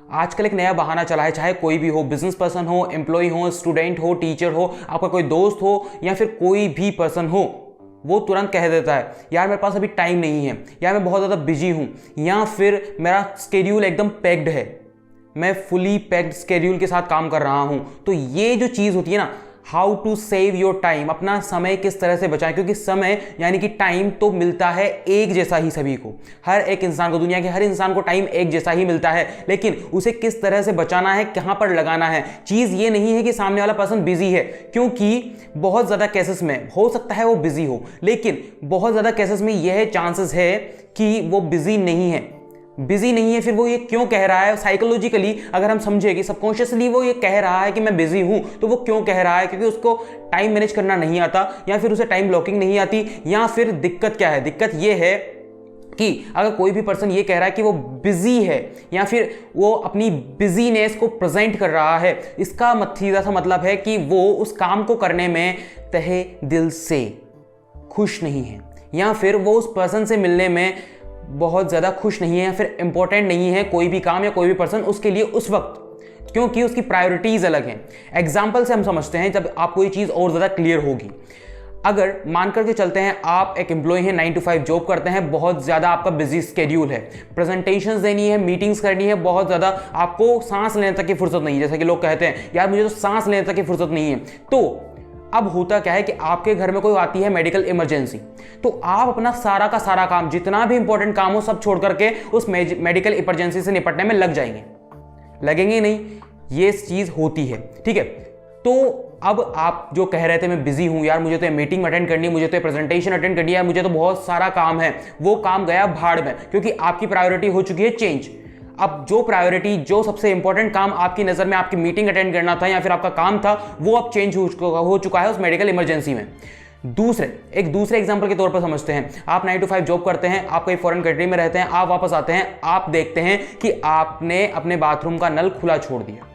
आजकल एक नया बहाना चला है, चाहे कोई भी हो, बिजनेस पर्सन हो, एम्प्लॉय हो, स्टूडेंट हो, टीचर हो, आपका कोई दोस्त हो या फिर कोई भी पर्सन हो, वो तुरंत कह देता है यार मेरे पास अभी टाइम नहीं है, यार मैं बहुत ज़्यादा बिजी हूँ, या फिर मेरा स्केड्यूल एकदम पैक्ड है, मैं फुली पैक्ड स्केड्यूल के साथ काम कर रहा हूँ। तो ये जो चीज़ होती है ना, how to save your time, अपना समय किस तरह से बचाएं, क्योंकि समय यानी कि टाइम तो मिलता है एक जैसा ही सभी को, हर एक इंसान को, दुनिया के हर इंसान को टाइम एक जैसा ही मिलता है, लेकिन उसे किस तरह से बचाना है, कहां पर लगाना है। चीज़ ये नहीं है कि सामने वाला पर्सन बिजी है, क्योंकि बहुत ज़्यादा केसेस में हो सकता है वो बिजी हो, लेकिन बहुत ज़्यादा केसेस में यह चांसेस है कि वो बिजी नहीं है। बिजी नहीं है, फिर वो ये क्यों कह रहा है, साइकोलॉजिकली अगर हम समझे कि सबकॉन्शियसली वो ये कह रहा है कि मैं बिजी हूं, तो वो क्यों कह रहा है, क्योंकि उसको टाइम मैनेज करना नहीं आता, या फिर उसे टाइम ब्लॉकिंग नहीं आती, या फिर दिक्कत क्या है, दिक्कत ये है कि अगर कोई भी पर्सन ये कह रहा है कि वो बिजी है या फिर वो अपनी बिजीनेस को प्रेजेंट कर रहा है, इसका सीधा सा मतलब है कि वो उस काम को करने में तहे दिल से खुश नहीं है, या फिर वो उस पर्सन से मिलने में बहुत ज़्यादा खुश नहीं है, या फिर इंपॉर्टेंट नहीं है कोई भी काम या कोई भी पर्सन उसके लिए उस वक्त, क्योंकि उसकी प्रायोरिटीज़ अलग हैं। एग्जाम्पल से हम समझते हैं जब आपको ये चीज़ और ज़्यादा क्लियर होगी। अगर मान करके चलते हैं आप एक एम्प्लॉय हैं, 9 to 5 जॉब करते हैं, बहुत ज़्यादा आपका बिजी स्केड्यूल है, प्रेजेंटेशंस देनी है, मीटिंग्स करनी है, बहुत ज़्यादा आपको सांस लेने तक की फुर्सत नहीं है। जैसे कि लोग कहते हैं यार मुझे तो सांस लेने तक की फुर्सत नहीं है। तो अब होता क्या है कि आपके घर में कोई आती है मेडिकल इमरजेंसी, तो आप अपना सारा का सारा काम, जितना भी इंपॉर्टेंट काम हो, सब छोड़ करके उस मेडिकल इमरजेंसी से निपटने में लग जाएंगे, लगेंगे नहीं, ये चीज़ होती है, ठीक है। तो अब आप जो कह रहे थे मैं बिजी हूं यार, मुझे तो मीटिंग अटेंड करनी है, मुझे तो प्रेजेंटेशन अटेंड करनी है, मुझे तो बहुत सारा काम है, वो काम गया भाड़ में, क्योंकि आपकी प्रायोरिटी हो चुकी है चेंज। अब जो प्रायोरिटी, जो सबसे इंपॉर्टेंट काम आपकी नज़र में आपकी मीटिंग अटेंड करना था या फिर आपका काम था, वो अब चेंज हो चुका है उस मेडिकल इमरजेंसी में। एक दूसरे एग्जांपल के तौर पर समझते हैं, आप 9 to 5 जॉब करते हैं, आप कोई फॉरेन कंट्री में रहते हैं, आप वापस आते हैं, आप देखते हैं कि आपने अपने बाथरूम का नल खुला छोड़ दिया,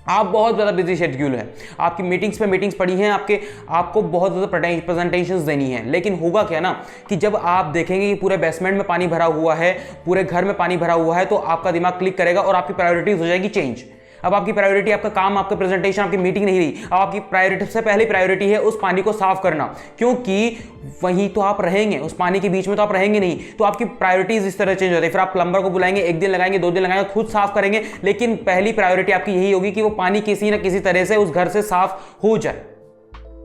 आप बहुत ज़्यादा बिजी शेड्यूल है, आपकी मीटिंग्स पे मीटिंग्स पड़ी हैं, आपको बहुत ज़्यादा प्रेजेंटेशंस देनी है, लेकिन होगा क्या ना कि जब आप देखेंगे कि पूरे बेसमेंट में पानी भरा हुआ है, पूरे घर में पानी भरा हुआ है, तो आपका दिमाग क्लिक करेगा और आपकी प्रायोरिटीज हो जाएगी चेंज। अब आपकी प्रायोरिटी आपका काम, आपका प्रेजेंटेशन, आपकी मीटिंग नहीं रही, अब आपकी प्रायोरिटी से पहले प्रायोरिटी है उस पानी को साफ करना, क्योंकि वहीं तो आप रहेंगे, उस पानी के बीच में तो आप रहेंगे नहीं, तो आपकी प्रायोरिटीज इस तरह चेंज होती है। फिर आप प्लम्बर को बुलाएंगे, 1 दिन लगाएंगे, 2 दिन लगाएंगे, खुद साफ करेंगे, लेकिन पहली प्रायोरिटी आपकी यही होगी कि वो पानी किसी ना किसी तरह से उस घर से साफ हो जाए,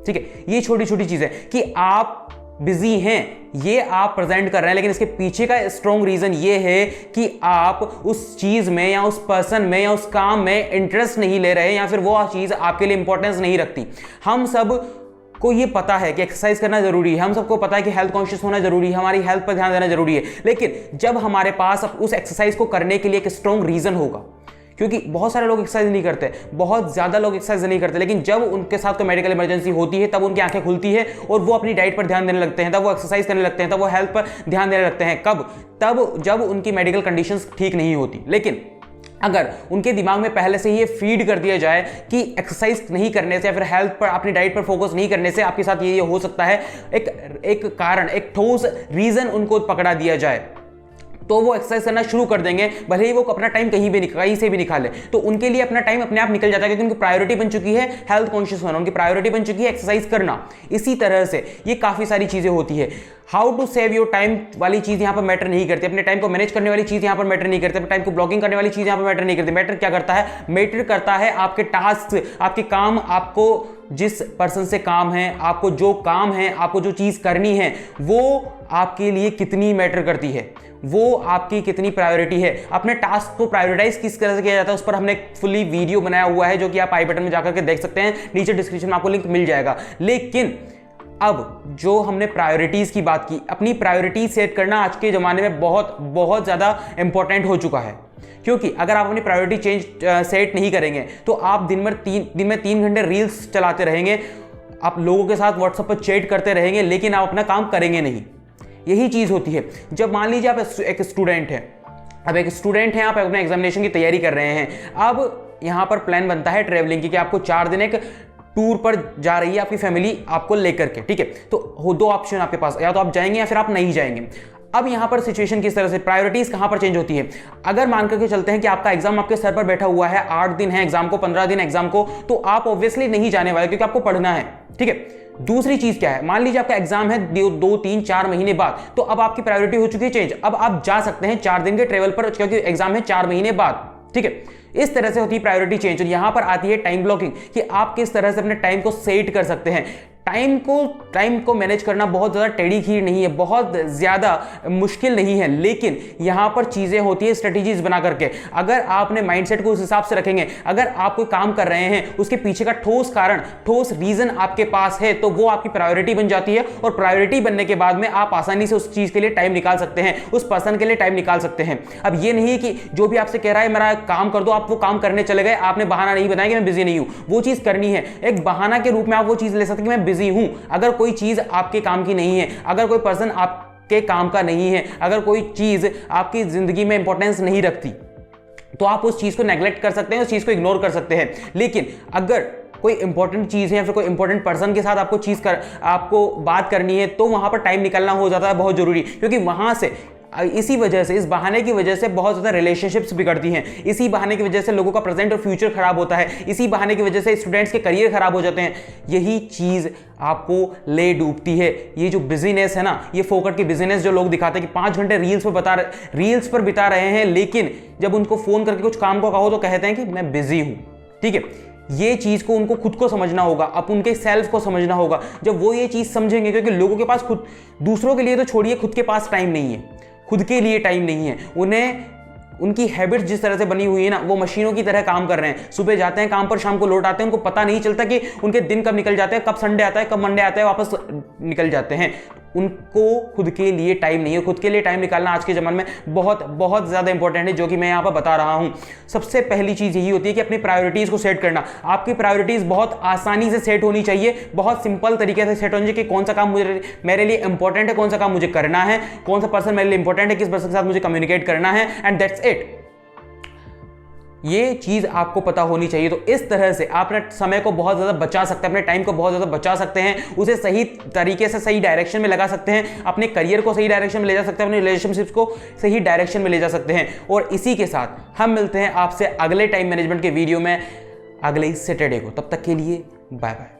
ठीक है। ये छोटी छोटी चीज है कि आप बिजी हैं, ये आप प्रेजेंट कर रहे हैं, लेकिन इसके पीछे का स्ट्रॉन्ग रीजन ये है कि आप उस चीज में या उस पर्सन में या उस काम में इंटरेस्ट नहीं ले रहे, या फिर वो चीज आपके लिए इंपॉर्टेंस नहीं रखती। हम सब को ये पता है कि एक्सरसाइज करना जरूरी है, हम सबको पता है कि हेल्थ कॉन्शियस होना जरूरी है, हमारी हेल्थ पर ध्यान देना जरूरी है, लेकिन जब हमारे पास उस एक्सरसाइज को करने के लिए एक स्ट्रॉन्ग रीजन होगा, क्योंकि बहुत सारे लोग एक्सरसाइज नहीं करते, बहुत ज़्यादा लोग एक्सरसाइज नहीं करते, लेकिन जब उनके साथ कोई मेडिकल इमरजेंसी होती है तब उनकी आंखें खुलती है और वो अपनी डाइट पर ध्यान देने लगते हैं, तब वो एक्सरसाइज करने लगते हैं, तब वो हेल्थ पर ध्यान देने लगते हैं। कब? तब जब उनकी मेडिकल कंडीशंस ठीक नहीं होती। लेकिन अगर उनके दिमाग में पहले से ये फीड कर दिया जाए कि एक्सरसाइज नहीं करने से या फिर हेल्थ पर, अपनी डाइट पर फोकस नहीं करने से आपके साथ ये हो सकता है, एक कारण, एक ठोस रीजन उनको पकड़ा दिया जाए, तो वो एक्सरसाइज करना शुरू कर देंगे, भले ही वो अपना टाइम कहीं से भी निकाले, तो उनके लिए अपना टाइम अपने आप निकल जाता है, क्योंकि उनकी प्रायोरिटी बन चुकी है हेल्थ कॉन्शियस होना, उनकी प्रायोरिटी बन चुकी है एक्सरसाइज करना। इसी तरह से ये काफी सारी चीजें होती है। How to save your time वाली चीज यहां पर मैटर नहीं करती, अपने टाइम को मैनेज करने वाली चीज यहां पर मैटर नहीं करती, अपने टाइम को ब्लॉकिंग करने वाली चीज यहां पर मैटर नहीं करती। मैटर क्या करता है? मैटर करता है आपके टास्क, आपके काम, आपको जिस पर्सन से काम है, आपको जो काम है, आपको जो चीज करनी है, वो आपके लिए कितनी मैटर करती है, वो आपकी कितनी प्रायोरिटी है। अपने टास्क को प्रायोरिटाइज किस तरह से किया जाता है उस पर हमने एक फुली वीडियो बनाया हुआ है, जो कि आप आई बटन में जाकर के देख सकते हैं, नीचे डिस्क्रिप्शन में आपको लिंक मिल जाएगा। लेकिन अब जो हमने प्रायोरिटीज की बात की, अपनी प्रायोरिटी सेट करना आज के जमाने में बहुत बहुत ज्यादा इंपॉर्टेंट हो चुका है, क्योंकि अगर आप अपनी प्रायोरिटी सेट नहीं करेंगे तो आप दिन में 3 घंटे रील्स चलाते रहेंगे, आप लोगों के साथ व्हाट्सएप पर चैट करते रहेंगे, लेकिन आप अपना काम करेंगे नहीं। यही चीज होती है। जब मान लीजिए आप एक स्टूडेंट हैं, आप अपने एग्जामिनेशन की तैयारी कर रहे हैं, अब यहां पर प्लान बनता है ट्रेवलिंग की कि आपको 4 दिन एक टूर पर जा रही है आपकी फैमिली आपको लेकर के, ठीक है। तो 2 ऑप्शन आपके पास, या तो आप जाएंगे या फिर आप नहीं जाएंगे। अब यहां पर सिचुएशन किस तरह से, प्रायोरिटीज कहां पर चेंज होती है। अगर मान करके चलते हैं कि आपका एग्जाम आपके सर पर बैठा हुआ है, 8 दिन है एग्जाम को, 15 दिन एग्जाम को, तो आप ऑब्वियसली नहीं जाने वाले क्योंकि आपको पढ़ना है, ठीक है। दूसरी चीज क्या है, मान लीजिए आपका एग्जाम है 2, 3, 4 महीने बाद, तो अब आपकी प्रायोरिटी हो चुकी है चेंज। अब आप जा सकते हैं 4 दिन के ट्रेवल पर क्योंकि एग्जाम है 4 महीने बाद, ठीक है। इस तरह से होती है प्रायोरिटी चेंज। और यहां पर आती है टाइम ब्लॉकिंग कि आप किस तरह से अपने टाइम को सेट कर सकते हैं। टाइम को मैनेज करना बहुत ज्यादा टेढ़ी खीर नहीं है, बहुत ज्यादा मुश्किल नहीं है, लेकिन यहां पर चीजें होती है स्ट्रेटेजीज बना करके। अगर आपने माइंडसेट को उस हिसाब से रखेंगे, अगर आप कोई काम कर रहे हैं उसके पीछे का ठोस कारण, ठोस रीजन आपके पास है, तो वो आपकी प्रायोरिटी बन जाती है। और प्रायोरिटी बनने के बाद में आप आसानी से उस चीज के लिए टाइम निकाल सकते हैं, उस पर्सन के लिए टाइम निकाल सकते हैं। अब ये नहीं कि जो भी आपसे कह रहा है मेरा काम कर दो, आप वो काम करने चले गए, आपने बहाना नहीं बनाया कि मैं बिजी नहीं हूं, वो चीज करनी है। एक बहाना के रूप में आप वो चीज ले सकते हैं कि मैं बिजी हूं। अगर कोई चीज आपके काम की नहीं है, अगर कोई पर्सन आपके काम का नहीं है, अगर कोई चीज आपकी जिंदगी में इंपॉर्टेंस नहीं रखती, तो आप उस चीज को नेग्लेक्ट कर सकते हैं, उस चीज को इग्नोर कर सकते हैं। लेकिन अगर कोई इंपॉर्टेंट चीज है या फिर कोई इंपॉर्टेंट पर्सन के साथ आपको बात करनी है, तो वहां पर टाइम निकालना हो जाता है बहुत जरूरी। क्योंकि वहां से, इसी वजह से, इस बहाने की वजह से बहुत ज़्यादा रिलेशनशिप्स बिगड़ती हैं। इसी बहाने की वजह से लोगों का प्रेजेंट और फ्यूचर खराब होता है। इसी बहाने की वजह से स्टूडेंट्स के करियर खराब हो जाते हैं। यही चीज़ आपको ले डूबती है। ये जो बिजीनेस है ना, ये फोकट की बिजीनेस जो लोग दिखाते हैं कि 5 घंटे रील्स पर बिता रहे हैं, लेकिन जब उनको फोन करके कुछ काम को कहो तो कहते हैं कि मैं बिजी हूं, ठीक है। ये चीज को उनको खुद को समझना होगा, अब उनके सेल्फ को समझना होगा। जब वो ये चीज समझेंगे, क्योंकि लोगों के पास खुद, दूसरों के लिए तो छोड़िए, खुद के पास टाइम नहीं है, खुद के लिए टाइम नहीं है। उन्हें उनकी हैबिट्स जिस तरह से बनी हुई है ना, वो मशीनों की तरह काम कर रहे हैं। सुबह जाते हैं काम पर, शाम को लौट आते हैं, उनको पता नहीं चलता कि उनके दिन कब निकल जाते हैं, कब संडे आता है, कब मंडे आता है, वापस निकल जाते हैं। उनको खुद के लिए टाइम नहीं है। खुद के लिए टाइम निकालना आज के ज़माने में बहुत बहुत ज़्यादा इंपॉर्टेंट है, जो कि मैं यहाँ पर बता रहा हूँ। सबसे पहली चीज़ यही होती है कि अपनी प्रायोरिटीज़ को सेट करना। आपकी प्रायोरिटीज़ बहुत आसानी से सेट होनी चाहिए, बहुत सिंपल तरीके से सेट होनी चाहिए कि कौन सा काम मेरे लिए इंपॉर्टेंट है, कौन सा काम मुझे करना है, कौन सा पर्सन मेरे लिए इंपॉर्टेंट है, किस पर्सन के साथ मुझे कम्युनिकेट करना है, एंड दैट्स इट। ये चीज आपको पता होनी चाहिए। तो इस तरह से आप अपने समय को बहुत ज्यादा बचा सकते हैं, अपने टाइम को बहुत ज्यादा बचा सकते हैं, उसे सही तरीके से सही डायरेक्शन में लगा सकते हैं, अपने करियर को सही डायरेक्शन में ले जा सकते हैं, अपने रिलेशनशिप्स को सही डायरेक्शन में ले जा सकते हैं। और इसी के साथ हम मिलते हैं आपसे अगले टाइम मैनेजमेंट के वीडियो में अगले ही सैटरडे को। तब तक के लिए बाय बाय।